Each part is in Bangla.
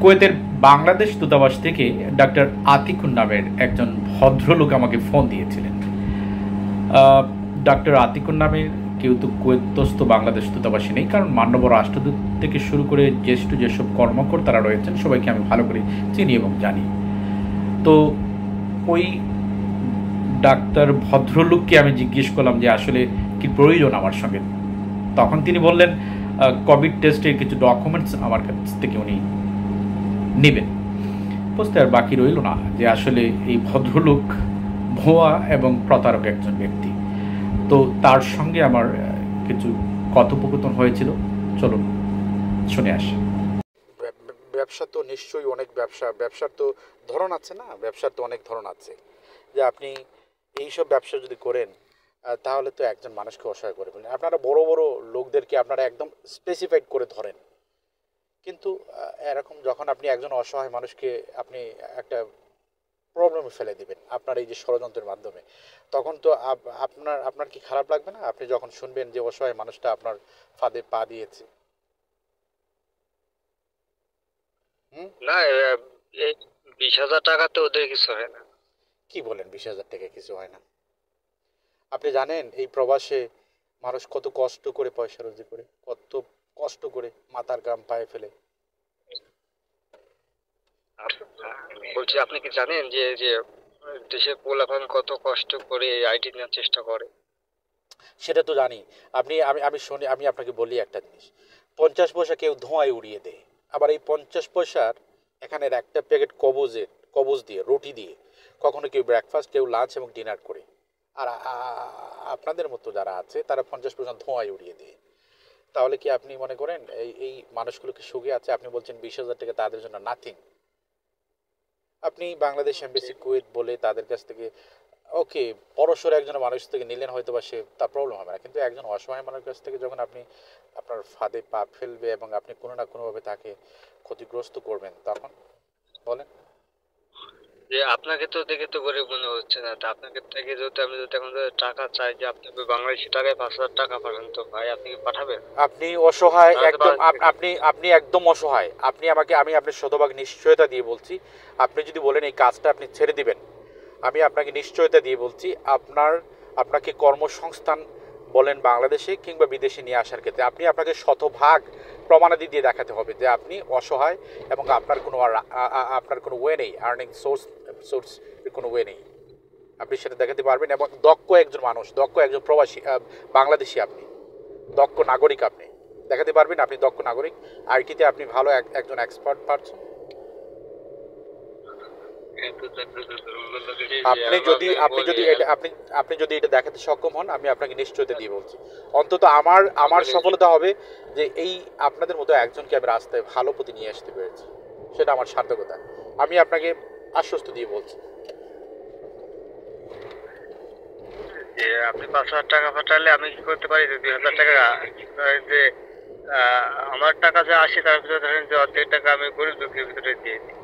কুয়েতের বাংলাদেশ দূতাবাস থেকে ডাক্তার আতিকুর নামের একজন ভদ্রলোক আমাকে ফোন দিয়েছিলেন। ডাক্তার আতিকুর নামের কেউ তো কুয়েতস্থ বাংলাদেশ দূতাবাসে নেই, কারণ মাননীয় রাষ্ট্রদূত থেকে শুরু করে জ্যেষ্ঠ যেসব কর্মকর্তারা রয়েছেন সবাইকে আমি ভালো করে চিনি এবং জানি। তো ওই ডাক্তার ভদ্রলোককে আমি জিজ্ঞেস করলাম যে আসলে কি প্রয়োজন আমার সঙ্গে। তখন তিনি বললেন কোভিড টেস্টের কিছু ডকুমেন্টস আমার কাছ থেকে উনি নেবেন। বুঝতে আর বাকি রইল না যে আসলে এই ভদ্রলোক ভুয়া এবং প্রতারক একজন ব্যক্তি। তো তার সঙ্গে আমার কিছু কথোপকথন হয়েছিল, চলুন শুনে আসি। ব্যবসা তো নিশ্চয়ই অনেক ব্যবসার তো ধরন আছে না, ব্যবসার তো অনেক ধরন আছে। যে আপনি এইসব ব্যবসা যদি করেন তাহলে তো একজন মানুষকে অসহায় করে ফেলেন। আপনারা বড় বড় লোকদেরকে আপনারা একদম স্পেসিফাইড করে ধরেন, কিন্তু এরকম যখন আপনি একজন অসহায় মানুষকে আপনি একটা প্রবলেমে ফেলে দিবেন আপনার এই যে ষড়যন্ত্রের মাধ্যমে, তখন তো আপনার কি খারাপ লাগবে না আপনি যখন শুনবেন যে অসহায় মানুষটা আপনার ফাঁদে পা দিয়েছে? না, এই 20,000 টাকাতে ওদের কিছু হয় না। কি বলেন 20,000 টাকা কিছু হয় না? আপনি জানেন এই প্রবাসে মানুষ কত কষ্ট করে পয়সা রোজি করে, কত কষ্ট করে মাথার ঘাম পায়ে ফেলে। বলছি, আপনি কি জানেন যে যে দেশের পোলাপান কত কষ্ট করে আইটি নেওয়ার চেষ্টা করে? সেটা তো জানি। আপনি আমি আমি শুনি, আমি আপনাকে বলি একটা জিনিস, 50 পয়সা কেউ ধোঁয়ায় উড়িয়ে দেয়, আবার এই 50 পয়সার এখানের একটা প্যাকেট কবজ দিয়ে রুটি দিয়ে কখনো কেউ ব্রেকফাস্ট, কেউ লাঞ্চ এবং ডিনার করে। আর আপনাদের মতো যারা আছে তারা 50% ধোঁয়ায় উড়িয়ে দেয়। তাহলে কি আপনি মনে করেন এই মানুষগুলোকে সুখে আছে? আপনি বলছেন 20,000 টাকা তাদের জন্য নাথিং। আপনি বাংলাদেশ এমবাসি কুয়েত বলে তাদের কাছ থেকে ওকে পরস্পর একজন মানুষ থেকে নিলেন, হয়তো বা সে তার প্রবলেম হবে না, কিন্তু একজন অসহায় মানুষের কাছ থেকে যখন আপনি আপনার ফাঁদে পা ফেলবে এবং আপনি কোনো না কোনোভাবে তাকে ক্ষতিগ্রস্ত করবেন, তখন বলেন যে আপনাকে তো দেখে তো গরিব মনে হচ্ছে না, তা আপনাকে থেকে যদি আমি যদি এখন টাকা চাই যে আপনাকে বাংলাদেশি টাকায় 5,000 টাকা পাঠান, তো ভাই আপনি কি পাঠাবেন? আপনি অসহায় একদম, আপনি একদম অসহায়। আমি আপনার শতভাগ নিশ্চয়তা দিয়ে বলছি, আপনি যদি বলেন এই কাজটা আপনি ছেড়ে দিবেন, আমি আপনাকে নিশ্চয়তা দিয়ে বলছি আপনাকে কর্মসংস্থান বলেন বাংলাদেশে কিংবা বিদেশে নিয়ে আসার ক্ষেত্রে আপনাকে শতভাগ প্রমাণাদি দিয়ে দেখাতে হবে যে আপনি অসহায় এবং আপনার কোনো ওয়ে নেই, আর্নিং সোর্স কোনো ওয়ে নেই। আপনি সেটা দেখাতে পারবেন এবং দক্ষ একজন মানুষ, দক্ষ একজন প্রবাসী বাংলাদেশি, আপনি দক্ষ নাগরিক, আপনি দেখাতে পারবেন আপনি দক্ষ নাগরিক, আইটিতে আপনি ভালো একজন এক্সপার্ট পারসন। আপনি যদি এটা দেখাতে সক্ষম হন, আমি আপনাকে নিশ্চয়তা দিয়ে বলছি, অন্তত আমার সফলতা হবে যে এই আপনাদের মতো একজনকে আমি রাস্তায় ভালো পথে নিয়ে আসতে পেরেছি, সেটা আমার সার্থকতা। আমি আপনাকে আশ্বস্ত দিয়ে বলছি। আপনি 5,000 টাকা পাঠালে আমি কি করতে পারি? 2,000 টাকা যে আমার টাকা যা আসে তার ভিতরে ধরেন যে অর্ধেক টাকা আমি গরিব দুঃখীর ভিতরে দিয়ে দিই।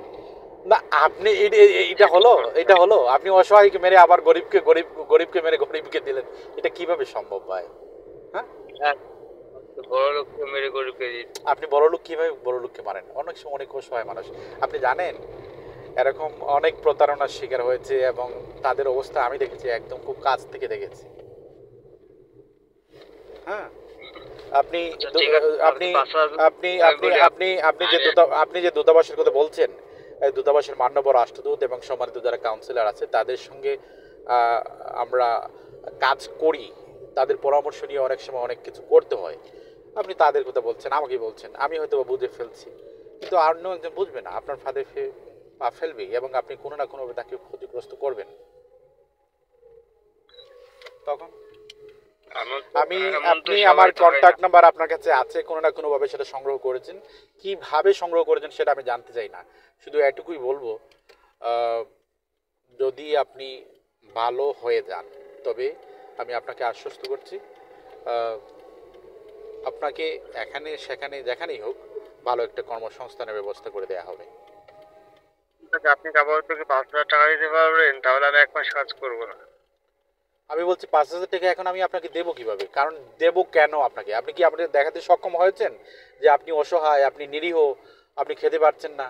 না, আপনি এটা হলো আপনি অসহায়কে মেরে আবার গরিবকে মেরে গরিবকে দিলেন, এটা কিভাবে সম্ভব ভাই? হ্যাঁ, বড় লোককে মেরে গরিবকে দিই। আপনি বড় লোক কিভাবে বড় লোককে মারেন? অনেক সময় অনেক অসহায় মানুষ, আপনি জানেন এরকম অনেক প্রতারণার শিকার হয়েছে এবং তাদের অবস্থা আমি দেখেছি, একদম খুব কাছ থেকে দেখেছি। হ্যাঁ, আপনি আপনি আপনি আপনি আপনি যে দূতাবাসের কথা বলছেন, দূতাবাসের মাননীয় রাষ্ট্রদূত এবং সম্মানিত যারা কাউন্সিলর আছে তাদের সঙ্গে আমরা কাজ করি, তাদের পরামর্শ নিয়ে অনেক সময় অনেক কিছু করতে হয়। আপনি তাদের কথা বলছেন, আমাকে বলছেন, আমি হয়তো বুঝে ফেলছি, কিন্তু অন্য একজন বুঝবে না, আপনার ফাঁদে পা ফেলবে এবং আপনি কোনো না কোনোভাবে তাকে ক্ষতিগ্রস্ত করবেন। তখন আপনি আমার কন্ট্যাক্ট নাম্বার আপনার কাছে আছে, কোনো না কোনোভাবে সেটা সংগ্রহ করেছেন, কিভাবে সংগ্রহ করেছেন সেটা আমি জানতে চাই না, শুধু এটুকুই বলবো যদি আপনি ভালো হয়ে যান তবে আমি আপনাকে আশ্বস্ত করছি আপনাকে এখানে সেখানে যেখানেই হোক ভালো একটা কর্মসংস্থানের ব্যবস্থা করে দেওয়া হবে। আপনি কাপড় থেকে 5,000 টাকা দিতে পারবেন, তাহলে আমি 1 মাস কাজ করবো না। আমি বলছি 5,000 টাকা এখন আমি আপনাকে দেবো কিভাবে? কারণ দেবো কেন আপনাকে? আপনি কি আপনি দেখাতে সক্ষম হয়েছেন যে আপনি অসহায়, আপনি নিরীহ, আপনি খেতে পারছেন না?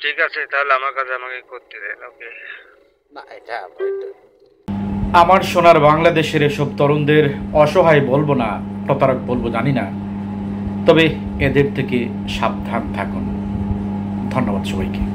ঠিক আছে, তাহলে আমার কাছে আমাকে করতে দেন। ওকে। না এটা আমার সোনার বাংলাদেশের এসব তরুণদের অসহায় বলবো না, প্রতারক বলবো জানি না, তবে এদের থেকে সাবধান থাকুন। ধন্যবাদ সবাইকে।